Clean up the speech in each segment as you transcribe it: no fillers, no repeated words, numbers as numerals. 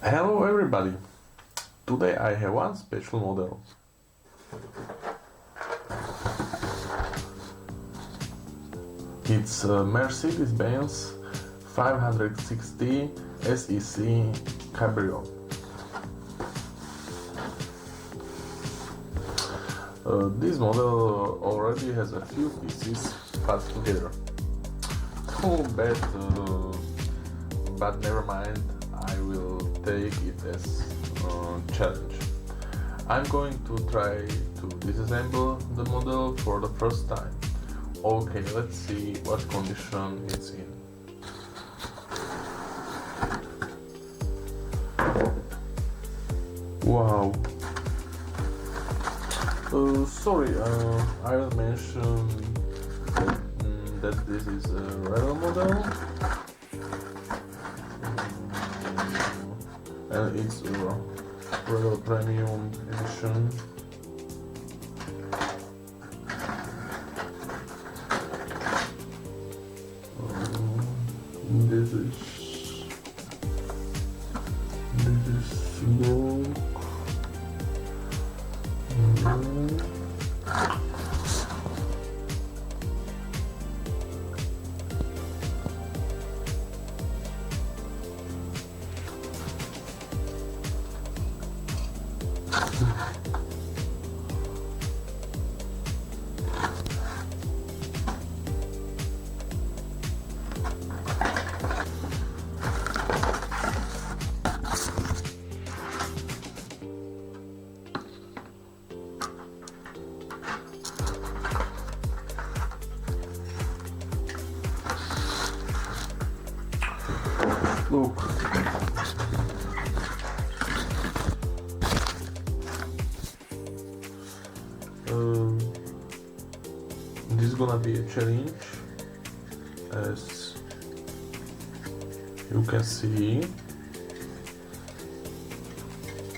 Hello everybody! Today I have one special model. It's a Mercedes-Benz 560 SEC Cabrio. This model already has a few pieces put together. Too bad, but never mind, I will take it as a challenge. I'm going to try to disassemble the model for the first time. Okay, let's see what condition it's in. Wow. Sorry, I will mention that this is a REVEL model. And it's a REVEL Premium edition. This is gold. Look. This is gonna be a challenge, as you can see.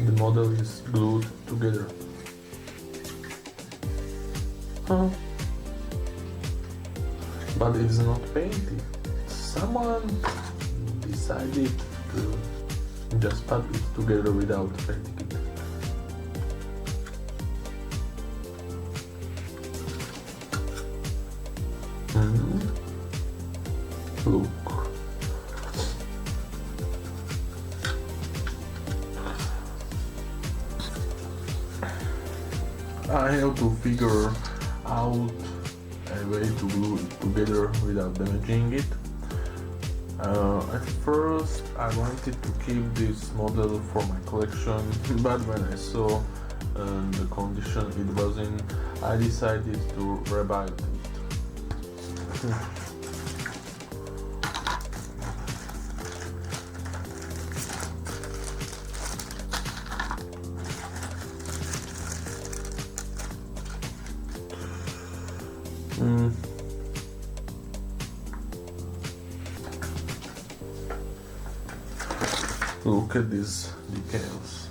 The model is glued together. But it's not painted. Someone decided to just put it together without painting it. Look. I have to figure out a way to glue it together without damaging it. At first I wanted to keep this model for my collection, but when I saw the condition it was in, I decided to rebuild it. Look at these decals.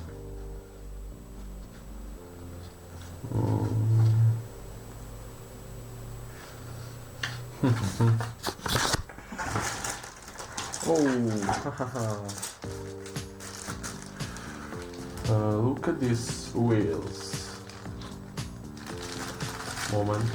Look at these wheels. Moment.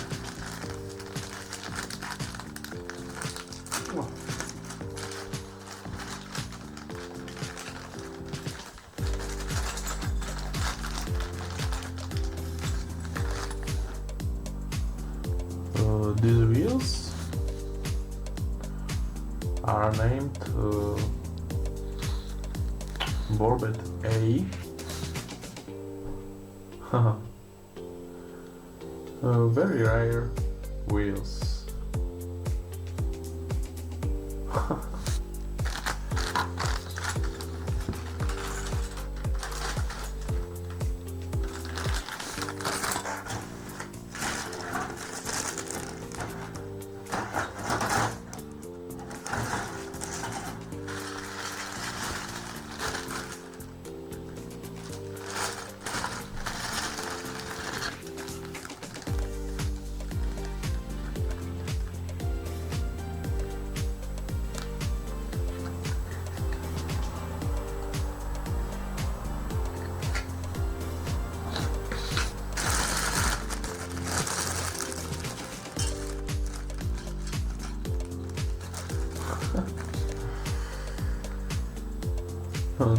These wheels are named Borbet A. Very rare wheels.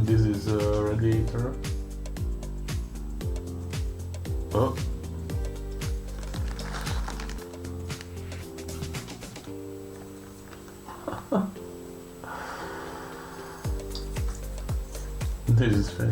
This is a radiator. Oh. This is fake.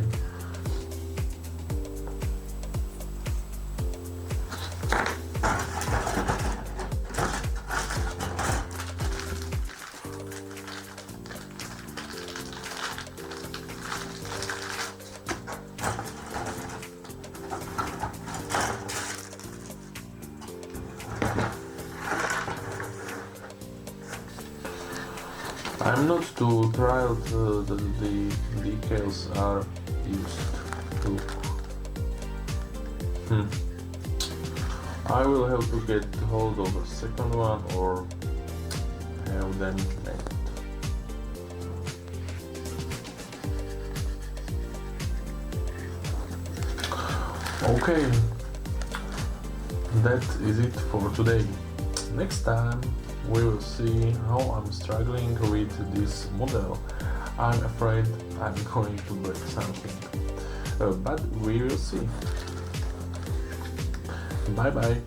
I'm not too thrilled that the decals are used to. I will have to get hold of a second one or have them made. Okay, that is it for today. Next time we will see how I'm struggling with this model. I'm afraid I'm going to break something, but we will see. Bye bye.